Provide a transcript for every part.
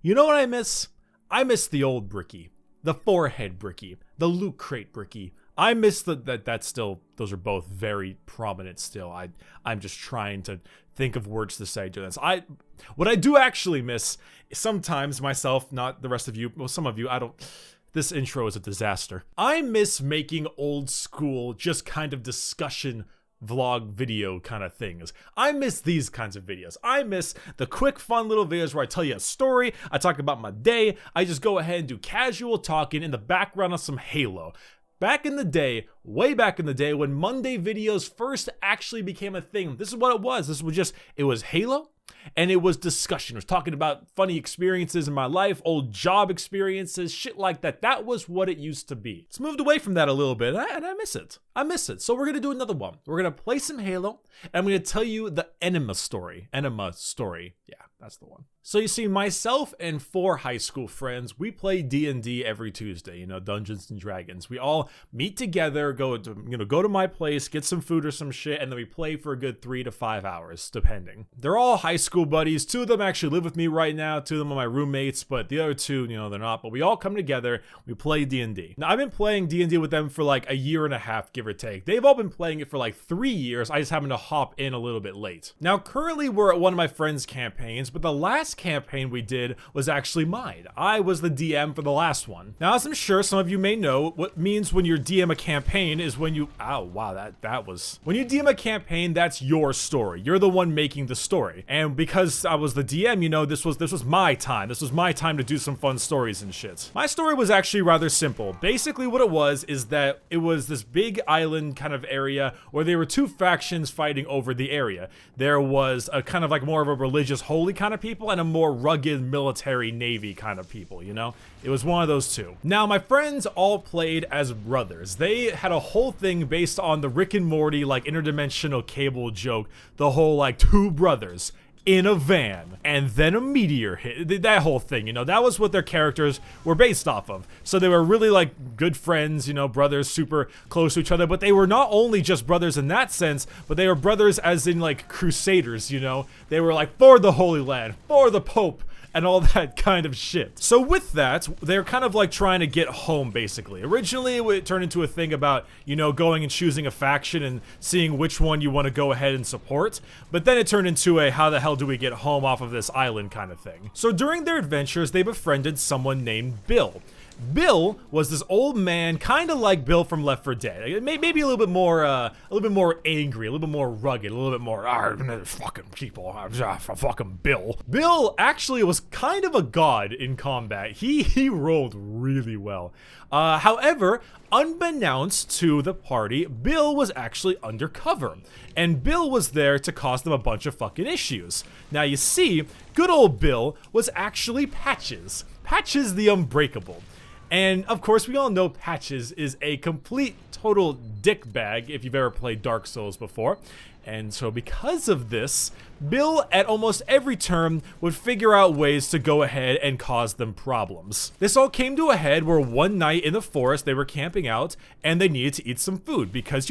You know what I miss? I miss the old Bricky, the forehead Bricky, the loot crate Bricky. I miss that still, those are both very prominent still. I'm just trying to think of words to say to this. What I do actually miss sometimes myself, not the rest of you, well, some of you, this intro is a disaster. I miss making old school, just kind of discussion vlog video kind of things. I miss these kinds of videos. I miss the quick fun little videos where I tell you a story, I talk about my day, I just go ahead and do casual talking in the background of some Halo. Back in the day, way back in the day, when Monday videos first actually became a thing, this is what it was. It was Halo, and it was discussion. It was talking about funny experiences in my life, old job experiences, shit like that. That was what it used to be. It's moved away from that a little bit, and I miss it. I miss it. So we're going to do another one. We're going to play some Halo, and I'm going to tell you the Enema Story. Enema Story. Yeah, that's the one. So you see, myself and 4 high school friends, we play D&D every Tuesday, Dungeons and Dragons. We all meet together, go to my place, get some food or some shit, and then we play for a good 3 to 5 hours, depending. They're all high school buddies. 2 of them actually live with me right now. 2 of them are my roommates, but the other 2, they're not. But we all come together, we play D&D. Now, I've been playing D&D with them for like a year and a half, give or take. They've all been playing it for like 3 years. I just happen to hop in a little bit late. Now, currently we're at one of my friends' campaigns, but the last campaign we did was actually mine. I was the DM for the last one. Now, as I'm sure some of you may know, what means when you DM a campaign is when you, when you DM a campaign, that's your story. You're the one making the story. And because I was the DM, this was my time. This was my time to do some fun stories and shit. My story was actually rather simple. Basically what it was is that it was this big island kind of area where there were 2 factions fighting over the area. There was a kind of like more of a religious holy kind of people and a more rugged military navy kind of people, It was one of those 2. Now, my friends all played as brothers. They had a whole thing based on the Rick and Morty, like, interdimensional cable joke. The whole, like, 2 brothers in a van, and then a meteor hit. That whole thing, that was what their characters were based off of. So they were really, like, good friends, brothers, super close to each other, but they were not only just brothers in that sense, but they were brothers as in, like, crusaders, They were, like, for the Holy Land, for the Pope, and all that kind of shit. So with that, they're kind of like trying to get home, basically. Originally, it turned into a thing about, going and choosing a faction and seeing which one you want to go ahead and support. But then it turned into a how the hell do we get home off of this island kind of thing. So during their adventures, they befriended someone named Bill. Bill was this old man, kind of like Bill from Left 4 Dead. Maybe a little bit more angry, a little bit more rugged, a little bit more, fucking people, fucking Bill. Bill actually was kind of a god in combat. He rolled really well. However, unbeknownst to the party, Bill was actually undercover. And Bill was there to cause them a bunch of fucking issues. Now you see, good old Bill was actually Patches. Patches the Unbreakable. And of course, we all know Patches is a complete, total dickbag if you've ever played Dark Souls before. And so because of this, Bill, at almost every turn, would figure out ways to go ahead and cause them problems. This all came to a head where one night in the forest, they were camping out, and they needed to eat some food, because,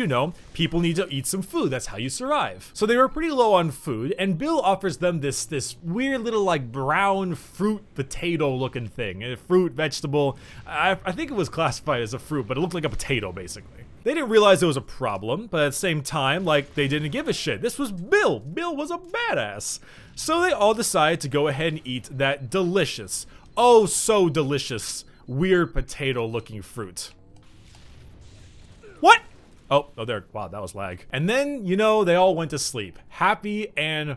people need to eat some food, that's how you survive. So they were pretty low on food, and Bill offers them this weird little, like, brown fruit potato looking thing. A fruit, vegetable, I think it was classified as a fruit, but it looked like a potato, basically. They didn't realize it was a problem, but at the same time, like, they didn't give a shit. This was Bill. Bill was a badass. So they all decided to go ahead and eat that delicious, oh so delicious, weird potato-looking fruit. What? Oh, there, wow, that was lag. And then, they all went to sleep. Happy and,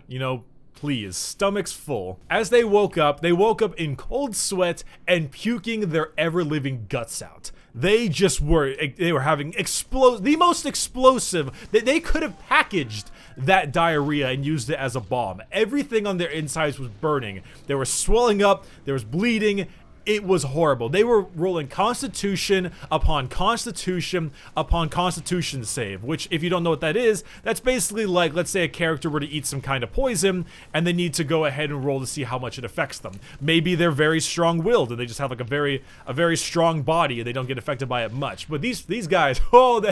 pleased, stomachs full. As they woke up in cold sweat and puking their ever-living guts out. They were having the most explosive, they could have packaged that diarrhea and used it as a bomb. Everything on their insides was burning. They were swelling up, there was bleeding. It was horrible. They were rolling constitution upon constitution upon constitution save, which, if you don't know what that is, that's basically like, let's say a character were to eat some kind of poison and they need to go ahead and roll to see how much it affects them. Maybe they're very strong-willed and they just have like a very strong body and they don't get affected by it much. But these guys,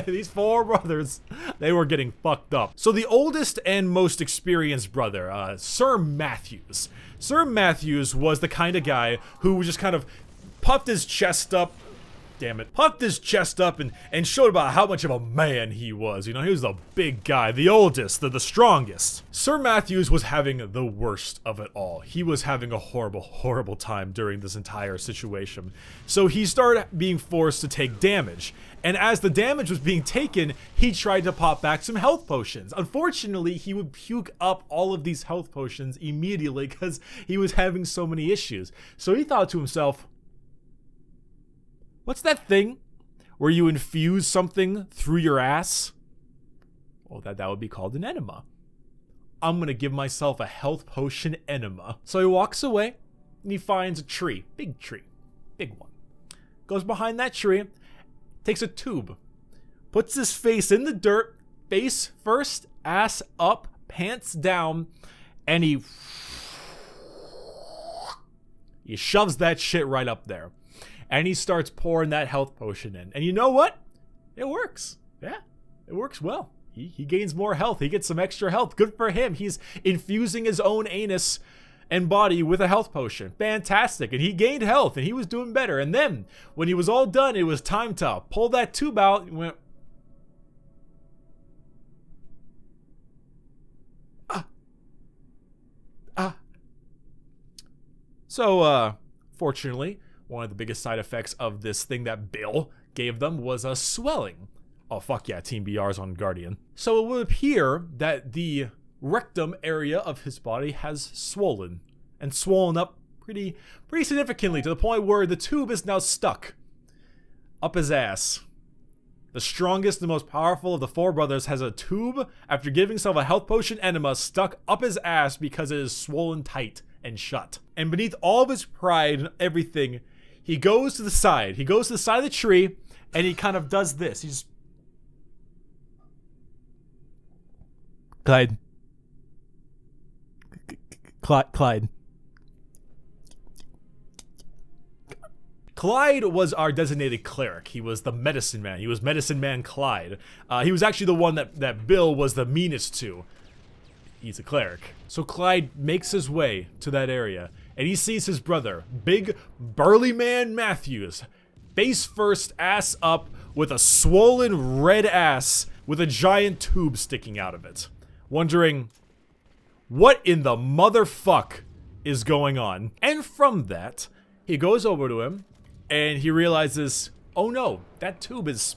these 4 brothers, they were getting fucked up. So the oldest and most experienced brother, Sir Matthews. Sir Matthews was the kind of guy who just kind of puffed his chest up. Damn it. Puffed his chest up and showed about how much of a man he was. You know, he was the big guy, the oldest, the strongest. Sir Matthews was having the worst of it all. He was having a horrible, horrible time during this entire situation. So he started being forced to take damage. And as the damage was being taken, he tried to pop back some health potions. Unfortunately, he would puke up all of these health potions immediately because he was having so many issues. So he thought to himself, what's that thing where you infuse something through your ass? Well, that would be called an enema. I'm gonna give myself a health potion enema. So he walks away and he finds a tree, big one. Goes behind that tree, takes a tube, puts his face in the dirt, face first, ass up, pants down, and he shoves that shit right up there. And he starts pouring that health potion in. And you know what? It works. Yeah, it works well. He gains more health. He gets some extra health. Good for him. He's infusing his own anus and body with a health potion. Fantastic. And he gained health and he was doing better. And then when he was all done, it was time to pull that tube out and went, So, fortunately, one of the biggest side effects of this thing that Bill gave them was a swelling. Oh, fuck yeah, Team BR's on Guardian. So it would appear that the rectum area of his body has swollen. And swollen up pretty significantly to the point where the tube is now stuck up his ass. The strongest and most powerful of the four brothers has a tube after giving himself a health potion enema stuck up his ass because it is swollen tight and shut. And beneath all of his pride and everything, he goes to the side. He goes to the side of the tree and he kind of does this. He's Clyde. Clyde was our designated cleric. He was the medicine man. He was medicine man Clyde. He was actually the one that Bill was the meanest to. He's a cleric. So Clyde makes his way to that area and he sees his brother, big burly man Matthews, face first, ass up, with a swollen red ass with a giant tube sticking out of it. Wondering, what in the motherfuck is going on? And from that, he goes over to him and he realizes, oh no, that tube is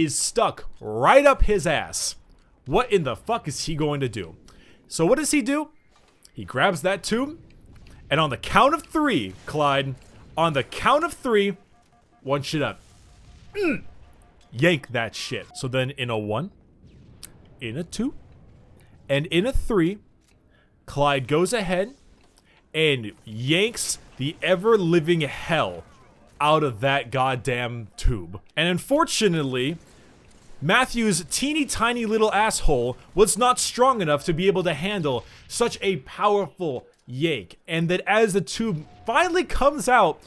stuck right up his ass. What in the fuck is he going to do? So what does he do? He grabs that tube, and on the count of three, Clyde, on the count of three, one shit up. Yank that shit. So then in a 1, in a 2, and in a 3, Clyde goes ahead and yanks the ever-living hell out of that goddamn tube. And unfortunately, Matthew's teeny tiny little asshole was not strong enough to be able to handle such a powerful yank. And that as the tube finally comes out,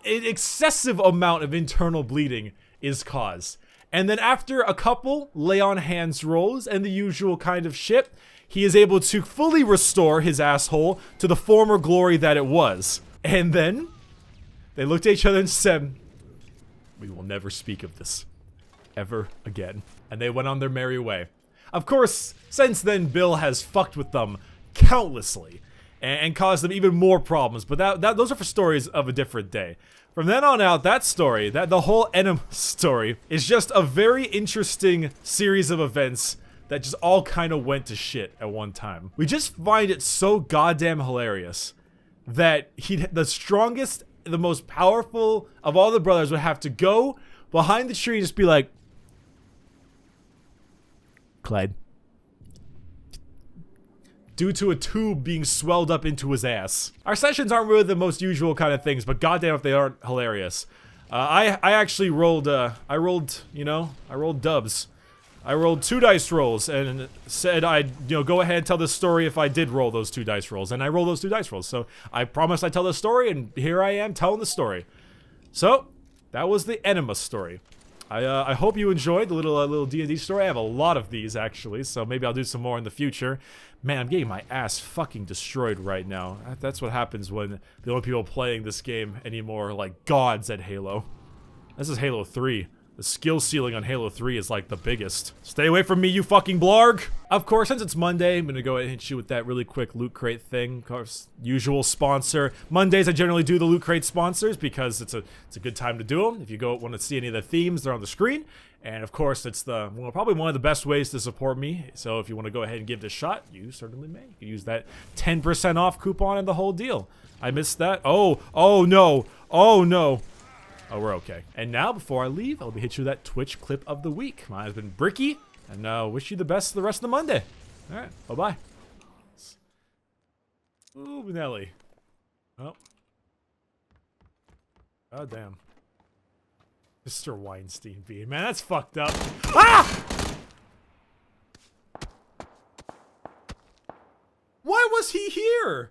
an excessive amount of internal bleeding is caused. And then after a couple lay on hands rolls and the usual kind of shit, he is able to fully restore his asshole to the former glory that it was. And then they looked at each other and said, "We will never speak of this ever again." And they went on their merry way. Of course, since then, Bill has fucked with them countlessly and caused them even more problems. But those are for stories of a different day. From then on out, that story, the whole Enema story, is just a very interesting series of events that just all kind of went to shit at one time. We just find it so goddamn hilarious that the strongest, the most powerful of all the brothers would have to go behind the tree and just be like, "Clyde," due to a tube being swelled up into his ass. Our sessions aren't really the most usual kind of things, but goddamn if they aren't hilarious. I actually rolled, I rolled dubs. I rolled 2 dice rolls and said I'd, go ahead and tell this story if I did roll those 2 dice rolls. And I rolled those 2 dice rolls. So I promised I'd tell the story, and here I am telling the story. So, that was the Enema story. I hope you enjoyed the little D&D story. I have a lot of these, actually, so maybe I'll do some more in the future. Man, I'm getting my ass fucking destroyed right now. That's what happens when the only people playing this game anymore are like gods at Halo. This is Halo 3. The skill ceiling on Halo 3 is like the biggest. Stay away from me, you fucking blarg! Of course, since it's Monday, I'm gonna go ahead and hit you with that really quick Loot Crate thing. Of course, usual sponsor. Mondays, I generally do the Loot Crate sponsors because it's a good time to do them. If you want to see any of the themes, they're on the screen. And of course, it's probably one of the best ways to support me. So if you want to go ahead and give it a shot, you certainly may. You can use that 10% off coupon and the whole deal. I missed that. Oh no. Oh no. Oh, we're okay. And now, before I leave, I'll be hitting you with that Twitch clip of the week. Mine has been Bricky, and wish you the best the rest of the Monday. All right, bye-bye. Ooh, Benelli. Oh. God damn. Mr. Weinstein being, man, that's fucked up. Ah! Why was he here?